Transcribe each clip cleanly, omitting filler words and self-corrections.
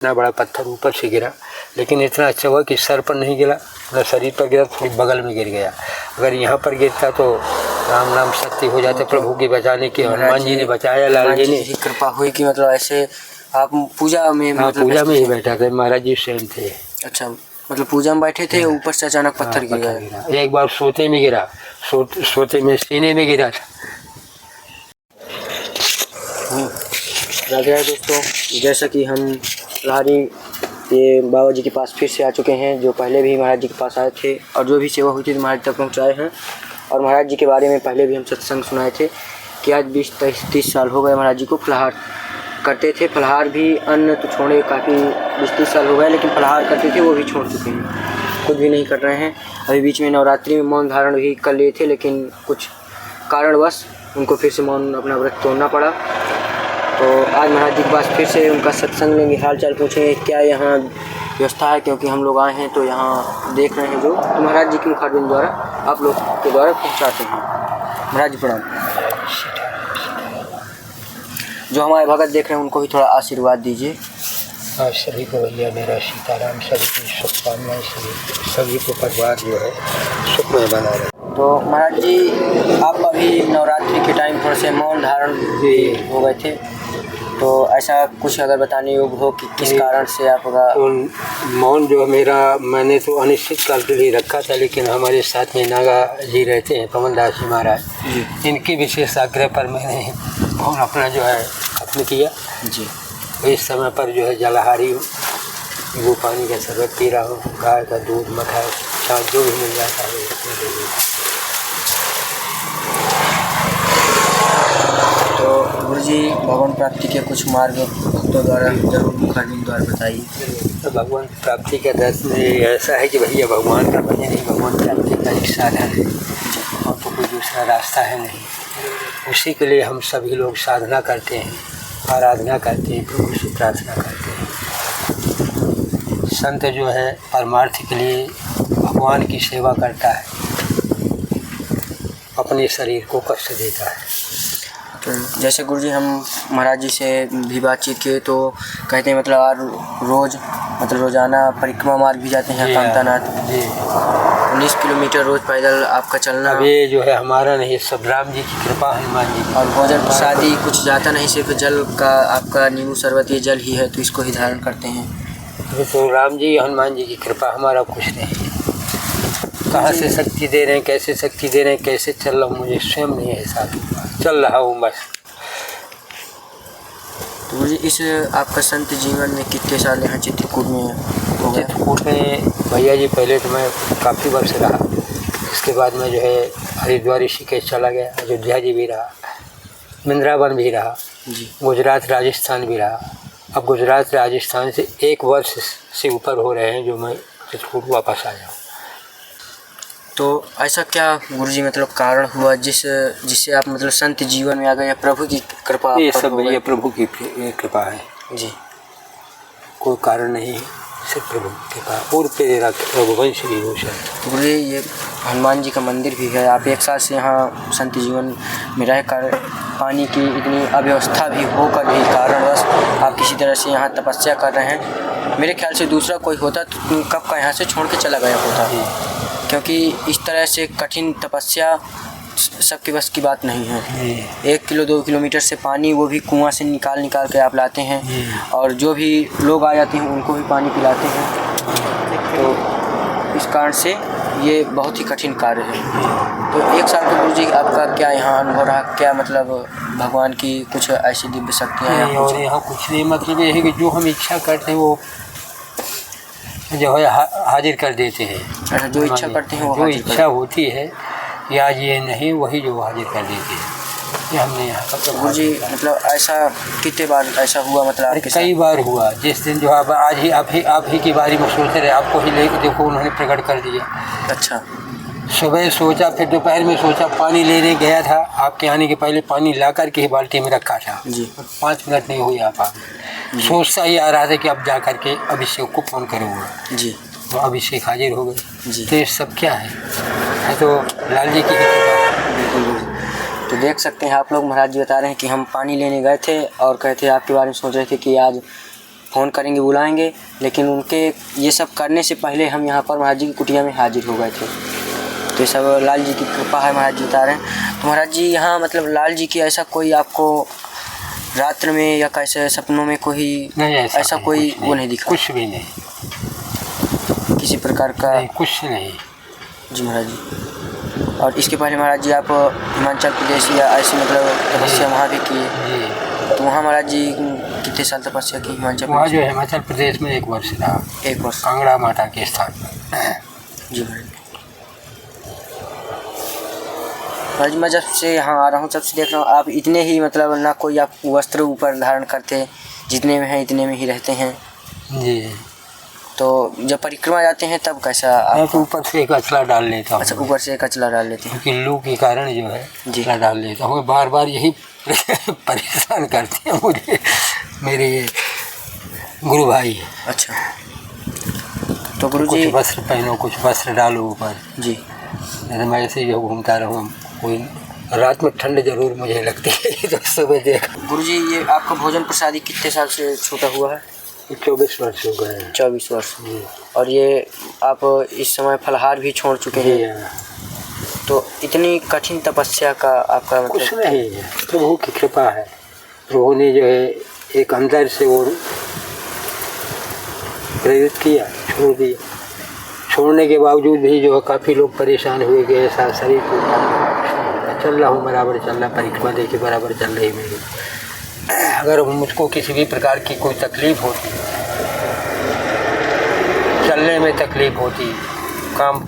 इतना बड़ा पत्थर ऊपर से गिरा, लेकिन इतना अच्छा हुआ कि सर पर नहीं गिरा, न शरीर पर गिरा, थोड़ी बगल में गिर गया। अगर यहाँ पर गिरता तो राम नाम सत्य हो जाता। प्रभु के बचाने के हनुमान जी ने बचाया, लाल जी ने कृपा हुई कि मतलब ऐसे आप पूजा में, हाँ पूजा में ही बैठा था, महाराज जी स्वयं थे। अच्छा, मतलब पूजा में बैठे थे, ऊपर से अचानक पत्थर गिर गया। एक बार सोते में गिरा, सोते में सीने में गिरा था। राधे राधे दोस्तों, जैसा कि हम प्रहरी ये बाबा जी के पास फिर से आ चुके हैं, जो पहले भी महाराज जी के पास आए थे और जो भी सेवा हुई थी महाराज तक पहुँचाए हैं। और महाराज जी के बारे में पहले भी हम सत्संग सुनाए थे कि आज 20-30 साल हो गए महाराज जी को फलाहार करते थे। फलाहार भी, अन्न तो छोड़े काफ़ी 20-30 साल हो गए, लेकिन फलाहार करते थे वो भी छोड़ चुके हैं, खुद भी नहीं कर रहे हैं। अभी बीच में नवरात्रि में मौन धारण भी कर लिए थे, लेकिन कुछ कारणवश उनको फिर से मौन अपना व्रत तोड़ना पड़ा। तो आज महाराज जी के पास फिर से उनका सत्संग लेंगे, हाल चाल पूछेंगे क्या यहाँ व्यवस्था है, क्योंकि हम लोग आए हैं तो यहाँ देख रहे हैं जो, तो महाराज जी के मुखारबिंद द्वारा आप लोग के द्वारा पहुँचाते हैं। महाराज जी प्रणाम। जो हमारे भगत देख रहे हैं उनको भी थोड़ा आशीर्वाद दीजिए। आप सभी को भैया मेरा सीताराम, सभी की शुभकामनाएं, सभी को परिवार जो है सुखमय बना रहे। तो महाराज जी आप अभी नवरात्रि के टाइम थोड़े से मौन धारण भी हो गए थे, तो ऐसा कुछ अगर बताने योग्य हो कि किस कारण से आपका मौन जो मेरा, मैंने तो अनिश्चित काल के लिए रखा था, लेकिन हमारे साथ में नागा जी रहते हैं, पवन दास जी महाराज, इनके विशेष आग्रह पर मैंने मौन अपना जो है खत्म किया जी। इस समय पर जो है जलाहारी हूँ, वो पानी का शरबत पी रहा हूँ, गाय का दूध, मठा, छाछ जो भी मिल जाता है गुरुजी भगवान प्राप्ति के कुछ मार्ग भक्तों द्वारा जरूर मुखारबिंद द्वारा बताइए। तो भगवान प्राप्ति का दर्शन ऐसा है कि भैया भगवान का भजन ही भगवान प्राप्ति का एक साधन है, और तो कोई दूसरा रास्ता है नहीं। उसी के लिए हम सभी लोग साधना करते हैं, आराधना करते हैं, प्रभु से प्रार्थना करते हैं। संत जो है परमार्थ के लिए भगवान की सेवा करता है, अपने शरीर को कष्ट देता है। तो जैसे गुरुजी हम महाराज जी से भी बातचीत किए तो कहते हैं मतलब रोज़ाना परिक्रमा मार्ग भी जाते हैं कामतानाथ, 19 किलोमीटर रोज़ पैदल आपका चलना। अब ये जो है हमारा नहीं, सब राम जी की कृपा, हनुमान जी की। और भोजन प्रसादी कुछ जाता नहीं, सिर्फ जल का आपका नींबू शरबत ये जल ही है, तो इसको ही धारण करते हैं। तो राम जी हनुमान जी की कृपा, हमारा कुछ नहीं। कहाँ से शक्ति दे रहे हैं, कैसे शक्ति दे रहे हैं, कैसे चल रहा हूँ मुझे स्वयं नहीं है हिसाब, चल रहा हूँ बस। तो मुझे इस आपका संत जीवन में कितने साल यहाँ चित्रकूट में हो गए? चित्रकूट में भैया जी पहले तो मैं काफ़ी वर्ष रहा, इसके बाद मैं जो है हरिद्वार ऋषिकेश चला गया, अयोध्या जी भी रहा, वृंदावन भी रहा जी, गुजरात राजस्थान भी रहा। अब गुजरात राजस्थान से 1 वर्ष से ऊपर हो रहे हैं जो मैं चित्रकूट वापस आया हूँ। तो ऐसा क्या गुरुजी मतलब कारण हुआ जिससे आप मतलब संत जीवन में आ गए, या प्रभु की कृपा? ये सब भैया प्रभु की कृपा है जी, कोई कारण नहीं है, सिर्फ प्रभु की कृपा और प्रेरक रघुवंश विभूषण। गुरुजी ये हनुमान जी का मंदिर भी है, आप 1 साल से यहाँ संत जीवन में रहकर पानी की इतनी अव्यवस्था भी होकर भी कारणवश आप किसी तरह से यहाँ तपस्या कर रहे हैं। मेरे ख्याल से दूसरा कोई होता तो कब का यहाँ से छोड़ के चला गया होता, क्योंकि इस तरह से कठिन तपस्या सबके बस की बात नहीं है। 1 किलो 2 किलोमीटर से पानी, वो भी कुआं से निकाल के आप लाते हैं, और जो भी लोग आ जाते हैं उनको भी पानी पिलाते हैं। तो इस कारण से ये बहुत ही कठिन कार्य है। तो 1 साल के गुरुजी आपका क्या यहाँ अनुभव रहा, क्या मतलब भगवान की कुछ ऐसी दिव्य शक्तियाँ हैं? और यहाँ कुछ नहीं, मतलब ये है कि जो हम इच्छा करते हैं वो जो है हाजिर कर देते हैं। अच्छा, जो इच्छा करते हैं वो जो इच्छा होती है, या ये नहीं वही जो हाजिर कर देते हैं, ये हमने यहाँ का। तो गुरुजी मतलब ऐसा कितने बार ऐसा हुआ? मतलब कई बार हुआ। जिस दिन जो आज ही आप ही की बारी में सोच रहे, आपको ही लेकर देखो उन्होंने प्रकट कर दिया। अच्छा, सुबह सोचा, फिर दोपहर में सोचा, पानी लेने गया था, आपके आने के पहले पानी ला कर के ही बाल्टी में रखा था जी। 5 मिनट नहीं हुई आप आ, सोचता ही आ रहा था कि अब जा कर के अभिषेक को फ़ोन करूँगा जी, तो अभिषेक हाजिर हो गए जी। तो ये सब क्या है तो लाल जी की बिल्कुल। तो देख सकते हैं आप लोग, महाराज जी बता रहे हैं कि हम पानी लेने गए थे और कहते आपके बारे में सोच रहे थे कि आज फ़ोन करेंगे, बुलाएंगे, लेकिन उनके ये सब करने से पहले हम यहाँ पर महाराज जी की कुटिया में हाजिर हो गए थे। तो ये सब लाल जी की कृपा है, महाराज जी बता रहे हैं। तो महाराज जी यहाँ मतलब लाल जी की ऐसा कोई आपको रात्र में या कैसे सपनों में कोई नहीं, ऐसा कोई वो नहीं दिखा? कुछ भी नहीं, किसी प्रकार का नहीं, कुछ नहीं जी महाराज जी। और इसके पहले महाराज जी आप हिमाचल प्रदेश या ऐसी मतलब तपस्या वहाँ भी किए? जी। तो वहाँ महाराज जी कितने साल तपस्या की हिमाचल वहाँ प्रदेश? जो हिमाचल प्रदेश में 1 वर्ष रहा, 1 वर्ष। कांगड़ा माता के स्थान जी महाराज। महाराज मैं जब से यहाँ आ रहा हूँ तब से देख रहा हूँ आप इतने ही मतलब ना कोई आप वस्त्र ऊपर धारण करते, जितने में हैं इतने में ही रहते हैं। जी। तो जब परिक्रमा जाते हैं तब कैसा मैं आप? तो ऊपर से एक अचला डाल लेता हूँ। अच्छा, ऊपर से एक अचला डाल लेते हैं। क्योंकि लू के कारण जो है जी। अचला डाल लेता हूँ। बार बार यही परेशान करते हैं मुझे मेरे ये गुरु भाई। अच्छा, तो गुरुजी कुछ वस्त्र पहनो, कुछ वस्त्र डालो ऊपर जी। जैसे मैं ऐसे ही घूमता रहूँ। कोई रात में ठंड जरूर मुझे लगती है तो सुबह देखा। गुरुजी ये आपका भोजन प्रसादी कितने साल से छूटा हुआ है? 24 वर्ष हो गए हैं। 24 वर्ष। जी। और ये आप इस समय फलाहार भी छोड़ चुके जी हैं। हाँ। तो इतनी कठिन तपस्या का आपका कुछ मतलब? नहीं है, प्रभु की कृपा है। प्रभु ने जो है एक अंदर से वो प्रेरित किया, छोड़ दिया। छोड़ने के बावजूद भी जो है काफ़ी लोग परेशान हुए कि ऐसा शरीर को चल रहा हूँ, बराबर चल रहा, परिक्रमा देखिए बराबर चल रही मेरी। अगर मुझको किसी भी प्रकार की कोई तकलीफ़ होती, चलने में तकलीफ़ होती, काम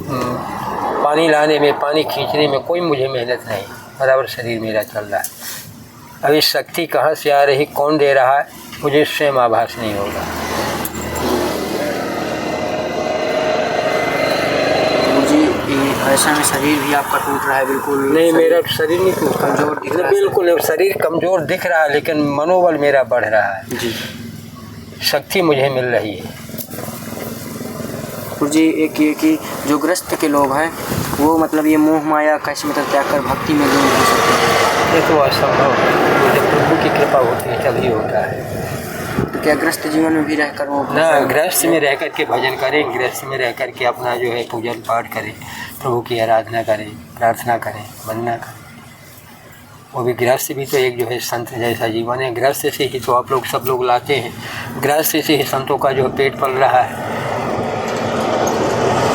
पानी लाने में, पानी खींचने में कोई मुझे मेहनत नहीं, बराबर शरीर मेरा चल रहा है। अब इस शक्ति कहाँ से आ रही, कौन दे रहा है, मुझे स्वयं आभास नहीं होगा। ऐसा में शरीर भी आपका टूट रहा है? बिल्कुल नहीं, मेरा शरीर नहीं टूट, कमजोर दिख रहा है। बिल्कुल शरीर कमज़ोर दिख रहा है, लेकिन मनोबल मेरा बढ़ रहा है जी। शक्ति मुझे मिल रही है। गुरुजी एक ये कि जो ग्रस्त के लोग हैं वो मतलब ये मोह माया कैसे मतलब त्याग कर भक्ति में लीन हो सकते हैं? ये तो असंभव है, जब प्रभु की कृपा होती है तभी होता है। तो क्या ग्रस्त जीवन में भी रहकर वो ना, गृहस्थ में रह कर के भजन करें, गृहस्थ में रह कर के अपना जो है पूजन पाठ करें, प्रभु की आराधना करें, प्रार्थना करें, वंदना करें। वो भी गृहस्थ भी तो एक जो है संत जैसा जीवन है। गृहस्थ से ही तो आप लोग सब लोग लाते हैं, गृहस्थ से ही संतों का जो पेट पल रहा है।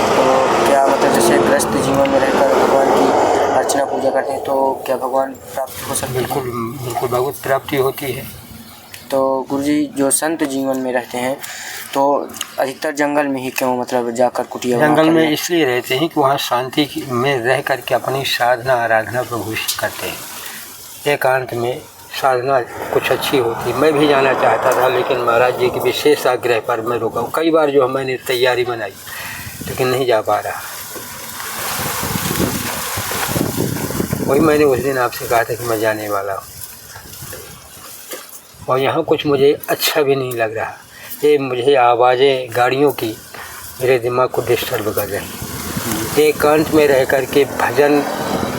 तो क्या मतलब जैसे गृहस्थ जीवन में रहकर भगवान की अर्चना पूजा करते हैं तो क्या भगवान प्राप्त हो सकते हैं? बिल्कुल बिल्कुल भगवत प्राप्ति होती है। तो गुरुजी जो संत जीवन में रहते हैं तो अधिकतर जंगल में ही क्यों मतलब जाकर कुटिया? जंगल में इसलिए रहते हैं कि वहाँ शांति में रह कर के अपनी साधना आराधना प्रभु से करते हैं। एकांत में साधना कुछ अच्छी होती। मैं भी जाना चाहता था, लेकिन महाराज जी के विशेष आग्रह पर मैं रुका हूँ। कई बार जो है मैंने तैयारी बनाई, लेकिन नहीं जा पा रहा। वही मैंने उस दिन आपसे कहा था कि मैं जाने वाला हूँ, और यहाँ कुछ मुझे अच्छा भी नहीं लग रहा। ये मुझे आवाज़ें गाड़ियों की मेरे दिमाग को डिस्टर्ब कर रही। एकांत में रह कर के भजन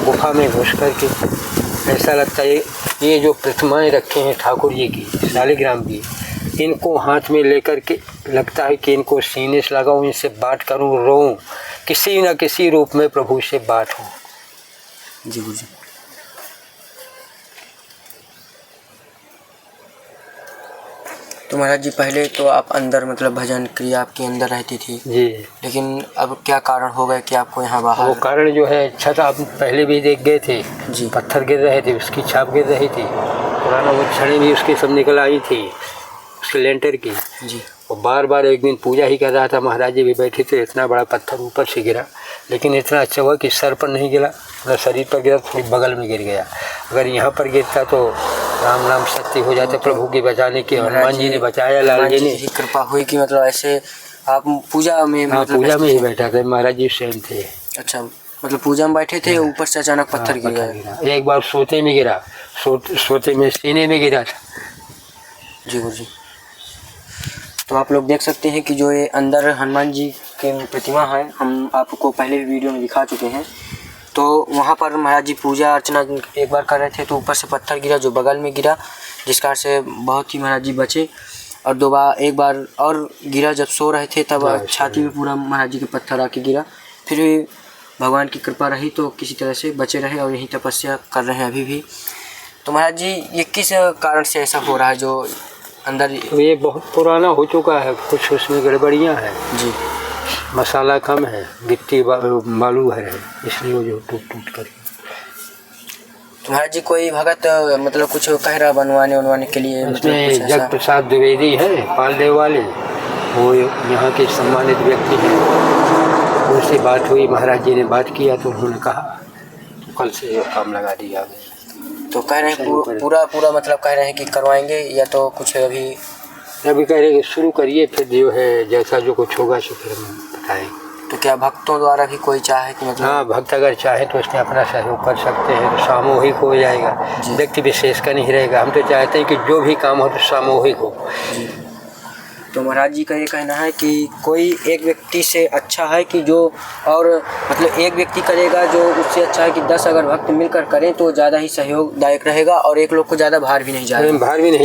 गुफा में घुस कर के ऐसा लगता है ये जो प्रतिमाएं रखे हैं ठाकुर जी की, शालिग्राम की, इनको हाथ में लेकर के लगता है कि इनको सीने से लगाऊं, इनसे बात करूं, रोऊं, किसी न किसी रूप में प्रभु से बात हो। जी गुरुजी। तो महाराज जी पहले तो आप अंदर मतलब भजन क्रिया आपके अंदर रहती थी जी, लेकिन अब क्या कारण हो गया कि आपको यहाँ बाहर? वो कारण जो है छत आप पहले भी देख गए थे जी। पत्थर गिर रहे थे, उसकी छाप गिर रही थी, पुराना वो छड़ें भी उसके सब निकल आई थी उसके लेंटर की। जी। और बार बार एक दिन पूजा ही कर रहा था, महाराज जी भी बैठे थे, इतना बड़ा पत्थर ऊपर से गिरा, लेकिन इतना अच्छा हुआ कि सर पर नहीं गिरा, मतलब शरीर पर गिरा, थोड़ी बगल में गिर गया। अगर यहाँ पर गिरता तो राम नाम सत्य हो जाता। प्रभु के बचाने के हनुमान जी ने बचाया, लाल जी ने कृपा हुई कि मतलब ऐसे आप पूजा में मतलब पूजा में ही बैठा था, महाराज जी स्वयं थे। अच्छा, मतलब पूजा में बैठे थे, ऊपर से अचानक पत्थर गिर गया। एक बार सोते में गिरा, सोते में सीने में गिरा था। जी गुरुजी। तो आप लोग देख सकते हैं कि जो ये अंदर हनुमान जी के प्रतिमा है, हम आपको पहले भी वीडियो में दिखा चुके हैं। तो वहाँ पर महाराज जी पूजा अर्चना एक बार कर रहे थे तो ऊपर से पत्थर गिरा जो बगल में गिरा, जिस कारण से बहुत ही महाराज जी बचे। और एक बार और गिरा जब सो रहे थे तब छाती में पूरा महाराज जी के पत्थर आके गिरा। फिर भी भगवान की कृपा रही तो किसी तरह से बचे रहे और यही तपस्या कर रहे हैं अभी भी। तो महाराज जी ये किस कारण से ऐसा हो रहा है जो अंदर? ये बहुत पुराना हो चुका है, कुछ उसमें गड़बड़ियाँ हैं जी, मसाला कम है, गिट्टी बालू है, इसलिए वो जो टूट कर। तो महाराज जी कोई भगत मतलब कुछ कह रहा बनवाने के लिए? इसमें जग प्रसाद द्विवेदी है पालदेव वाले, वो यहाँ के सम्मानित व्यक्ति हैं, उनसे बात हुई, महाराज जी ने बात किया तो उन्होंने कहा तो कल से ये काम लगा दिया गया। तो कह रहे हैं पूरा मतलब कह रहे हैं कि करवाएंगे या तो कुछ अभी कह रहे हैं शुरू करिए, फिर जो है जैसा जो कुछ होगा सो फिर हम बताएंगे। तो क्या भक्तों द्वारा भी कोई चाहे कि मतलब? हाँ, भक्त अगर चाहे तो उसमें अपना सहयोग कर सकते हैं, तो सामूहिक हो जाएगा, व्यक्ति विशेष का नहीं रहेगा। हम तो चाहते हैं कि जो भी काम हो तो सामूहिक हो। तो महाराज जी का ये कहना है कि कोई एक व्यक्ति से अच्छा है कि जो और मतलब एक व्यक्ति करेगा जो उससे अच्छा है कि 10 अगर भक्त मिलकर करें तो ज़्यादा ही सहयोगदायक रहेगा और एक लोग को ज़्यादा भार भी नहीं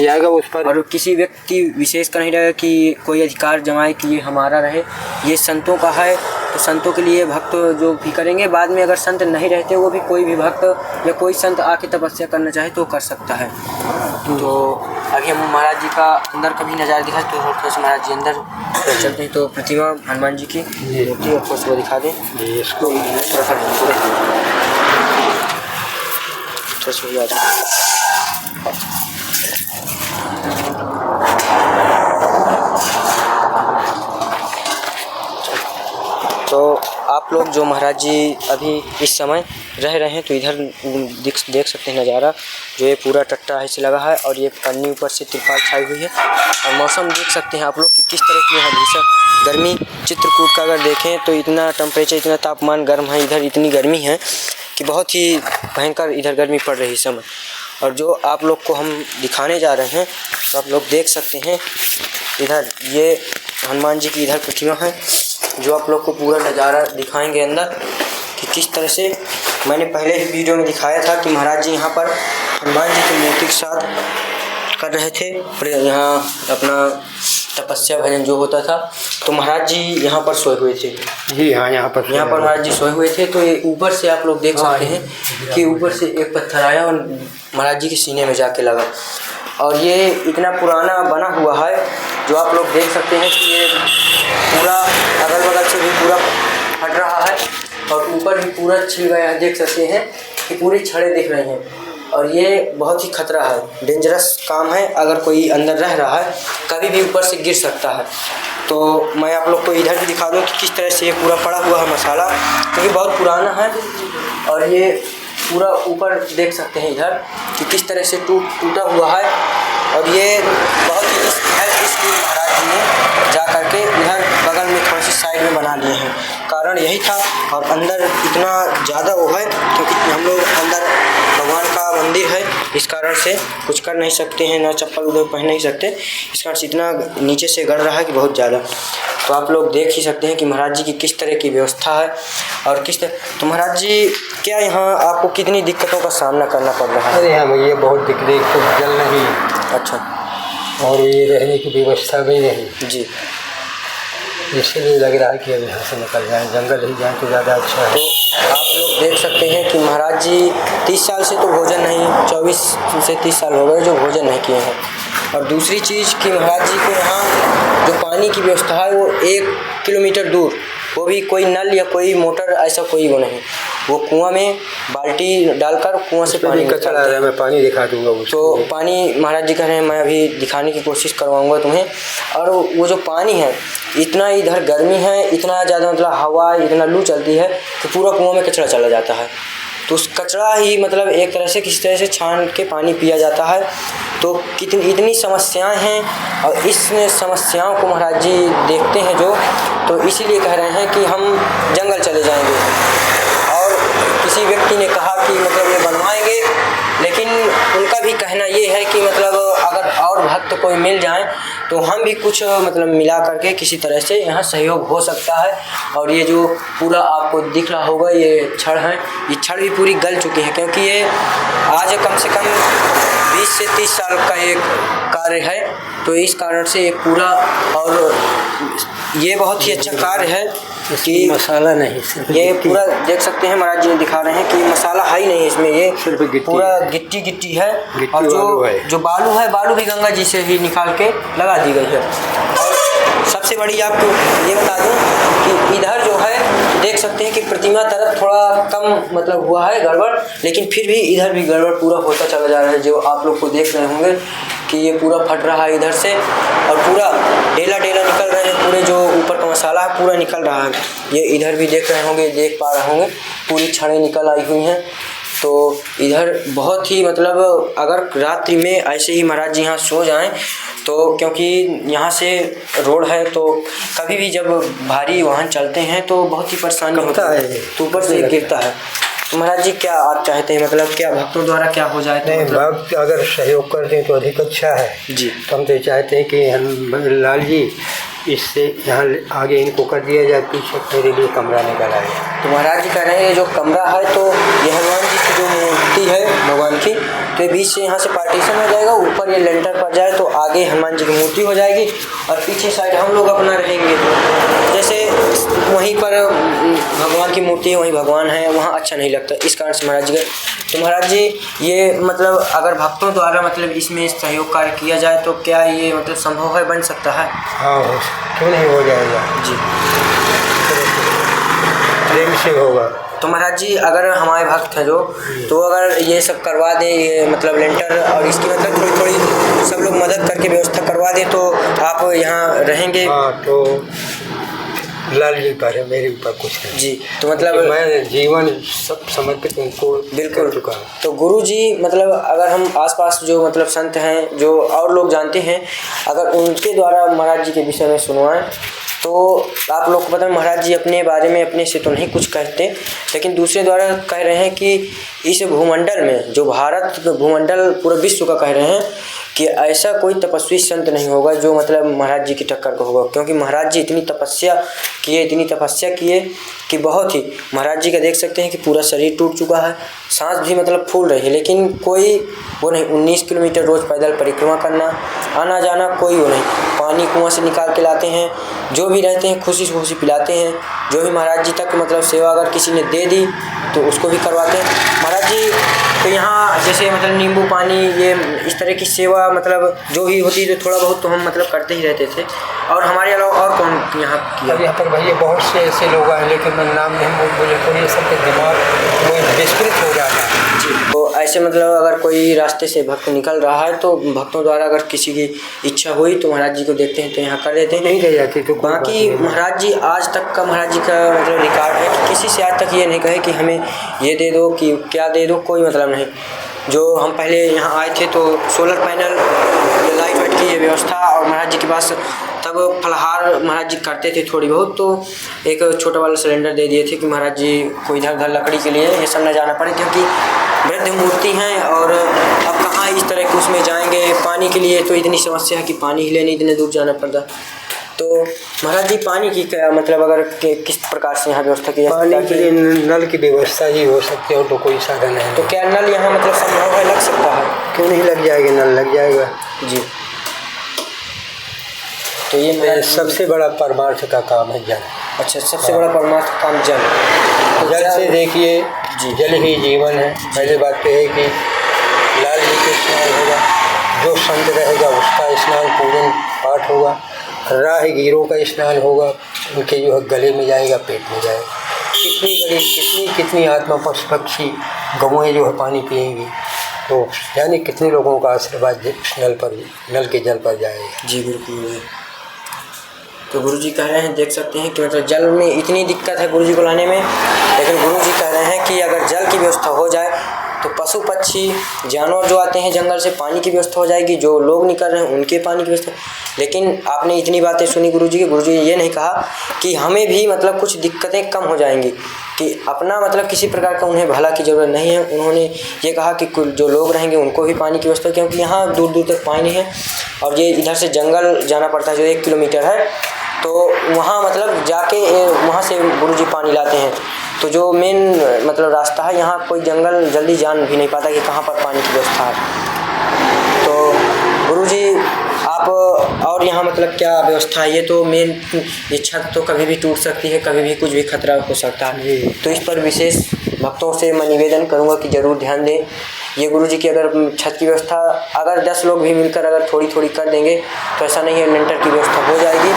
जाएगा उस पर, और किसी व्यक्ति विशेष का नहीं रहेगा कि कोई अधिकार जमाए कि ये हमारा रहे। ये संतों का है तो संतों के लिए भक्त जो भी करेंगे, बाद में अगर संत नहीं रहते वो भी कोई भी भक्त या कोई संत आके तपस्या करना चाहे तो कर सकता है। तो अभी हम महाराज जी का अंदर का भी नज़ारा दिखा तो थोड़ा सा महाराज जी अंदर चलते हैं। तो प्रतिमा हनुमान जी की मूर्ति और थोड़ा सा दिखा दें इसको, थोड़ा सा तो आप लोग जो महाराज जी अभी इस समय रह रहे हैं तो इधर देख सकते हैं नज़ारा, जो ये पूरा टट्टा ऐसे लगा है और ये कन्नी ऊपर से तिरपाल छाई हुई है और मौसम देख सकते हैं आप लोग कि किस तरह की है भीषण गर्मी। चित्रकूट का अगर देखें तो इतना टेम्परेचर, इतना तापमान गर्म है, इधर इतनी गर्मी है कि बहुत ही भयंकर इधर गर्मी पड़ रही है इस समय। और जो आप लोग को हम दिखाने जा रहे हैं तो आप लोग देख सकते हैं इधर ये हनुमान जी की इधर प्रतिमा है, जो आप लोग को पूरा नज़ारा दिखाएंगे अंदर कि किस तरह से मैंने पहले ही वीडियो में दिखाया था कि महाराज जी यहाँ पर हनुमान जी की मूर्ति के साथ कर रहे थे, यहाँ अपना तपस्या भजन जो होता था। तो महाराज जी यहाँ पर सोए हुए थे। जी हाँ, यहाँ पर महाराज जी सोए हुए थे। तो ये ऊपर से आप लोग देख सकते हैं कि ऊपर से एक पत्थर आया और महाराज जी के सीने में जाके लगा और ये इतना पुराना बना हुआ है जो आप लोग देख सकते हैं कि ये पूरा अगल बगल से भी पूरा फट रहा है और ऊपर भी पूरा छिल गया है। देख सकते हैं कि पूरी छड़ें दिख रही हैं और ये बहुत ही खतरा है, डेंजरस काम है। अगर कोई अंदर रह रहा है कभी भी ऊपर से गिर सकता है। तो मैं आप लोग को इधर भी दिखा दूँ कि किस तरह से ये पूरा पड़ा हुआ है मसाला, क्योंकि बहुत पुराना है। और ये पूरा ऊपर देख सकते हैं इधर कि किस तरह से टूटा हुआ है और ये बहुत ही इसलिए महाराज जी ने जा करके इधर बगल में थोड़ी सी साइड में बना लिए हैं। कारण यही था और अंदर इतना ज़्यादा वो है क्योंकि हम लोग अंदर भगवान का मंदिर है, इस कारण से कुछ कर नहीं सकते हैं, ना चप्पल उधर पहन नहीं सकते, इस कारण से इतना नीचे से गड़ रहा है कि बहुत ज़्यादा। तो आप लोग देख ही सकते हैं कि महाराज जी की किस तरह की व्यवस्था है और किस तरह। तो महाराज जी क्या यहाँ आपको कितनी दिक्कतों का सामना करना पड़ रहा है? अरे हाँ, ये बहुत दिक्कत तो जल नहीं। अच्छा। और ये रहने की व्यवस्था भी नहीं जी, इसीलिए लग रहा है कि अब यहाँ से निकल जाएँ, जंगल ही जाएँ तो ज़्यादा अच्छा है। तो आप लोग देख सकते हैं कि महाराज जी 30 साल से तो भोजन नहीं, 24 से 30 साल हो गए जो भोजन नहीं किए हैं। और दूसरी चीज़ कि महाराज जी को यहाँ जो पानी की व्यवस्था है वो 1 किलोमीटर दूर, वो भी कोई नल या कोई मोटर ऐसा कोई वो नहीं, वो कुआं में बाल्टी डालकर कुआं से पानी निकलता है। मैं पानी दिखा दूंगा उसको। तो पानी महाराज जी कह रहे हैं मैं अभी दिखाने की कोशिश करवाऊंगा तुम्हें। और वो जो पानी है इतना इधर गर्मी है, इतना ज़्यादा मतलब हवा, इतना लू चलती है कि पूरा कुआं में कचरा चला जाता है। तो उस कचरा ही मतलब एक तरह से किसी तरह से छान के पानी पिया जाता है। तो इतनी समस्याएं हैं और इस समस्याओं को महाराज जी देखते हैं जो, तो इसीलिए कह रहे हैं कि हम जंगल चले जाएंगे। और किसी व्यक्ति ने कहा कि मतलब ये बनवाएंगे, लेकिन उनका भी कहना ये है कि मतलब अगर और भक्त कोई मिल जाए तो हम भी कुछ मतलब मिला करके किसी तरह से यहाँ सहयोग हो सकता है। और ये जो पूरा आपको दिख रहा होगा ये छड़ है, ये छड़ भी पूरी गल चुकी है, क्योंकि ये आज कम से कम 20 से 30 साल का एक कार्य है। तो इस कारण से ये पूरा, और ये बहुत ही अच्छा कार्य है कि मसाला नहीं, ये पूरा देख सकते हैं महाराज जी दिखा रहे हैं कि मसाला है ही नहीं इसमें, ये सिर्फ पूरा गिट्टी गिट्टी है। और जो बालू है, बालू भी गंगा जी से ही निकाल के लगा दी गई है। और सबसे बड़ी आपको ये बता दूं कि इधर जो है देख सकते हैं कि प्रतिमा तरफ थोड़ा कम मतलब हुआ है गड़बड़, लेकिन फिर भी इधर भी गड़बड़ पूरा होता चला जा रहा है, जो आप लोग को देख रहे होंगे कि ये पूरा फट रहा है इधर से, और पूरा ढेला ढेला निकल रहे हैं, पूरे जो ऊपर का मसाला है पूरा निकल रहा है। ये इधर भी देख रहे होंगे, देख पा रहे होंगे पूरी छड़ें निकल आई हुई हैं। तो इधर बहुत ही मतलब अगर रात्रि में ऐसे ही महाराज जी यहाँ सो जाएं तो, क्योंकि यहाँ से रोड है तो कभी भी जब भारी वाहन चलते हैं तो बहुत ही परेशानी होता है, तो ऊपर से गिरता है। तो महाराज जी क्या आप चाहते हैं, मतलब क्या भक्तों द्वारा क्या हो जाए? नहीं, भक्त अगर सहयोग कर दें तो अधिक अच्छा है जी। तो हम तो चाहते हैं कि हम लाल जी इससे यहाँ आगे इनको कर दिया जाए, पीछे मेरे लिए कमरा निकल आए। तो महाराज जी कह रहे हैं ये जो कमरा है तो ये हनुमान जी की जो मूर्ति है भगवान की, तो ये बीच से यहाँ से पार्टीशन हो जाएगा, ऊपर ये लेंटर पर जाए तो आगे हनुमान जी की मूर्ति हो जाएगी और पीछे साइड हम लोग अपना रहेंगे। जैसे वहीं पर भगवान की मूर्ति है, वहीं भगवान है, वहाँ अच्छा नहीं लगता, इस कारण से महाराज जी तो महाराज जी ये मतलब अगर भक्तों द्वारा मतलब इसमें सहयोग कार्य किया जाए तो क्या ये मतलब संभव है, बन सकता है? हाँ, क्यों नहीं हो जाएगा जी, प्रेम से होगा। तो महाराज जी अगर हमारे भक्त हैं जो, तो अगर ये सब करवा दें, ये मतलब लेंटर और इसकी मतलब थोड़ी थोड़ी सब लोग मदद करके व्यवस्था करवा दें तो आप यहाँ रहेंगे? हाँ, तो लाल जी पर है, मेरे ऊपर कुछ नहीं जी। तो मतलब मैं जीवन सब समर्पित उनको बिल्कुल चुका हूँ। तो गुरु जी मतलब अगर हम आसपास जो मतलब संत हैं जो और लोग जानते हैं, अगर उनके द्वारा महाराज जी के विषय में सुनवाएं तो आप लोग को पता है महाराज जी अपने बारे में अपने से तो नहीं कुछ कहते, लेकिन दूसरे द्वारा कह रहे हैं कि इस भूमंडल में जो भारत भूमंडल पूरा विश्व का कह रहे हैं कि ऐसा कोई तपस्वी संत नहीं होगा जो मतलब महाराज जी की टक्कर का होगा, क्योंकि महाराज जी इतनी तपस्या किए कि बहुत ही महाराज जी का देख सकते हैं कि पूरा शरीर टूट चुका है, सांस भी मतलब फूल रही है, लेकिन कोई वो नहीं, 19 किलोमीटर रोज़ पैदल परिक्रमा करना, आना जाना कोई वो नहीं, पानी कुआं से निकाल के लाते हैं, जो भी रहते हैं खुशी से खुशी पिलाते हैं, जो भी महाराज जी तक मतलब सेवा अगर किसी ने दे दी तो उसको भी करवाते हैं महाराज जी। तो यहाँ जैसे मतलब नींबू पानी ये इस तरह की सेवा मतलब जो भी होती है तो थोड़ा बहुत तो हम मतलब करते ही रहते थे। और हमारे अलावा और कौन यहाँ किया? अब यहाँ पर भैया बहुत से ऐसे लोग हैं, लेकिन मैं नाम नहीं बोले तो ये सबके दिमाग वो विस्कृत हो जाता है जी। तो ऐसे मतलब अगर कोई रास्ते से भक्त निकल रहा है तो भक्तों द्वारा अगर किसी की इच्छा हुई तो महाराज जी को देखते हैं तो यहाँ कर देते हैं, नहीं रह जाती तो बाकी महाराज जी आज तक का महाराज जी का मतलब रिकॉर्ड है कि किसी से आज तक ये नहीं कहे कि हमें ये दे दो कि क्या दे दो, कोई मतलब नहीं। जो हम पहले यहाँ आए थे तो सोलर पैनल लाइट वाइट की ये व्यवस्था और महाराज जी के पास तब फलहार महाराज जी करते थे थोड़ी बहुत, तो एक छोटा वाला सिलेंडर दे दिए थे कि महाराज जी को इधर उधर लकड़ी के लिए ये सब न जाना पड़े, क्योंकि वृद्ध मूर्ति हैं और अब कहाँ इस तरह के उसमें जाएंगे पानी के लिए, तो इतनी समस्या है कि पानी ही लेने इतने दूर जाना पड़ता। तो महाराज जी पानी की क्या मतलब अगर किस प्रकार से यहाँ व्यवस्था की जाए? पानी के लिए नल की व्यवस्था ही हो सकती है और तो कोई साधन है। तो क्या नल यहाँ मतलब संभव है, लग सकता है? क्यों नहीं लग जाएगा, नल लग जाएगा जी। तो ये सबसे बड़ा परमार्थ का काम है जल। अच्छा, सबसे बड़ा परमार्थ काम जल। जल से देखिए जल ही जीवन है। पहले बात तो है कि लाल जी के स्नान होगा, जो संत रहेगा उसका स्नान पूजन पाठ होगा, राहगीरों का स्नान होगा, उनके जो है गले में जाएगा, पेट में जाएगा। कितनी बड़ी कितनी आत्मा पशु पक्षी गौएँ जो है पानी पिएंगी, तो यानी कितने लोगों का आशीर्वाद नल के जल पर जाएगा। जी बिल्कुल। तो गुरुजी कह रहे हैं देख सकते हैं कि मतलब जल में इतनी दिक्कत है गुरुजी को लाने में, लेकिन गुरुजी कह रहे हैं कि अगर जल की व्यवस्था हो जाए तो पशु पक्षी जानवर जो आते हैं जंगल से पानी की व्यवस्था हो जाएगी, जो लोग निकल रहे हैं उनके पानी की व्यवस्था। लेकिन आपने इतनी बातें सुनी गुरुजी की, गुरुजी ने ये नहीं कहा कि हमें भी मतलब कुछ दिक्कतें कम हो जाएंगी, कि अपना मतलब किसी प्रकार का उन्हें भला की ज़रूरत नहीं है। उन्होंने ये कहा कि जो लोग रहेंगे उनको भी पानी की व्यवस्था, क्योंकि यहाँ दूर दूर तक पानी है और ये इधर से जंगल जाना पड़ता है जो 1 किलोमीटर है, तो वहाँ मतलब जाके वहाँ से गुरुजी पानी लाते हैं। तो जो मेन मतलब रास्ता है, यहाँ कोई जंगल जल्दी जान भी नहीं पाता कि कहाँ पर पानी की व्यवस्था है। तो गुरुजी आप और यहाँ मतलब क्या व्यवस्था है? ये तो मेन, ये छत तो कभी भी टूट सकती है, कभी भी कुछ भी खतरा हो सकता है, तो इस पर विशेष भक्तों से मैं निवेदन करूँगा कि ज़रूर ध्यान दें। ये गुरुजी की अगर छत की व्यवस्था अगर 10 लोग भी मिलकर अगर थोड़ी थोड़ी कर देंगे तो ऐसा नहीं है, लेंटर की व्यवस्था हो जाएगी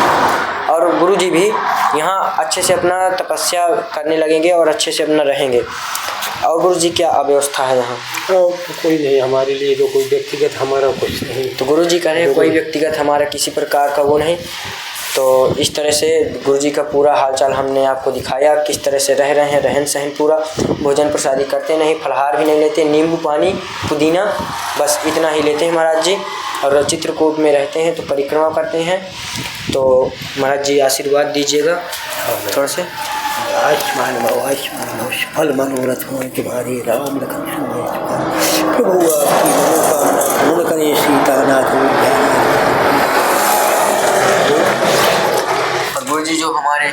और गुरुजी भी यहाँ अच्छे से अपना तपस्या करने लगेंगे और अच्छे से अपना रहेंगे। और गुरुजी क्या अव्यवस्था है यहाँ? कोई नहीं, हमारे लिए तो कोई व्यक्तिगत हमारा कुछ नहीं। तो गुरुजी कह रहे हैं कोई व्यक्तिगत हमारा किसी प्रकार का वो नहीं। तो इस तरह से गुरुजी का पूरा हालचाल हमने आपको दिखाया, किस तरह से रह रहे हैं, रहन सहन पूरा, भोजन प्रसादी करते नहीं, फलाहार भी नहीं लेते, नींबू पानी पुदीना बस इतना ही लेते हैं महाराज जी। और चित्रकूट में रहते हैं तो परिक्रमा करते हैं। तो महाराज जी आशीर्वाद दीजिएगा थोड़ा से। आयुष्मान भव, आयुष्मान भव, सफल मनोरथ हो तुम्हारे, राम लखन सीता। प्रभु आपकी मनोकामना पूर्ण करे, सीतानाथ और गुरुजी जो हमारे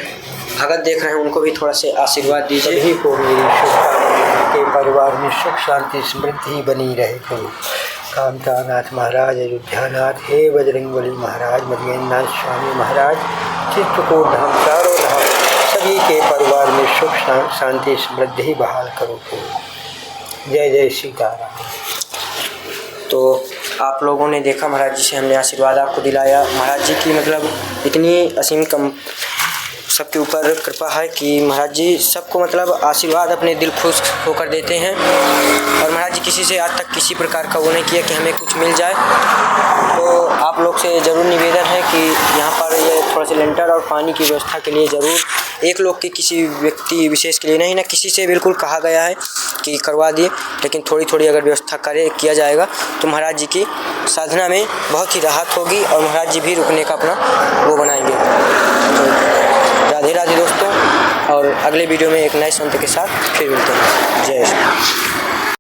भगत देख रहे हैं उनको भी थोड़ा से आशीर्वाद दीजिए। सभी को मेरी शुभकामनाएं के परिवार में सुख शांति समृद्धि बनी रहे। प्रभु कामतानाथ महाराज, अयोध्यानाथ, हे बजरंगबली महाराज, मदगेंद्रनाथ स्वामी महाराज, चित्रकूट धाम, चारों धाम, सभी के परिवार में सुख शांति समृद्धि बहाल करो। जय जय सीताराम। तो आप लोगों ने देखा महाराज जी से हमने आशीर्वाद आपको दिलाया। महाराज जी की मतलब इतनी असीम कम सबके ऊपर कृपा है कि महाराज जी सबको मतलब आशीर्वाद अपने दिल खुश होकर देते हैं। और महाराज जी किसी से आज तक किसी प्रकार का वो नहीं किया कि हमें कुछ मिल जाए। तो आप लोग से ज़रूर निवेदन है कि यहाँ पर ये थोड़ा सा लेंटर और पानी की व्यवस्था के लिए ज़रूर, एक लोग की किसी व्यक्ति विशेष के लिए नहीं ना, किसी से बिल्कुल कहा गया है कि करवा दिए, लेकिन थोड़ी थोड़ी अगर व्यवस्था किया जाएगा तो महाराज जी की साधना में बहुत ही राहत होगी और महाराज जी भी रुकने का अपना वो बनाएंगे। तो राधे राधे दोस्तों, और अगले वीडियो में एक नए संत के साथ फिर मिलते हैं। जय श्री राम।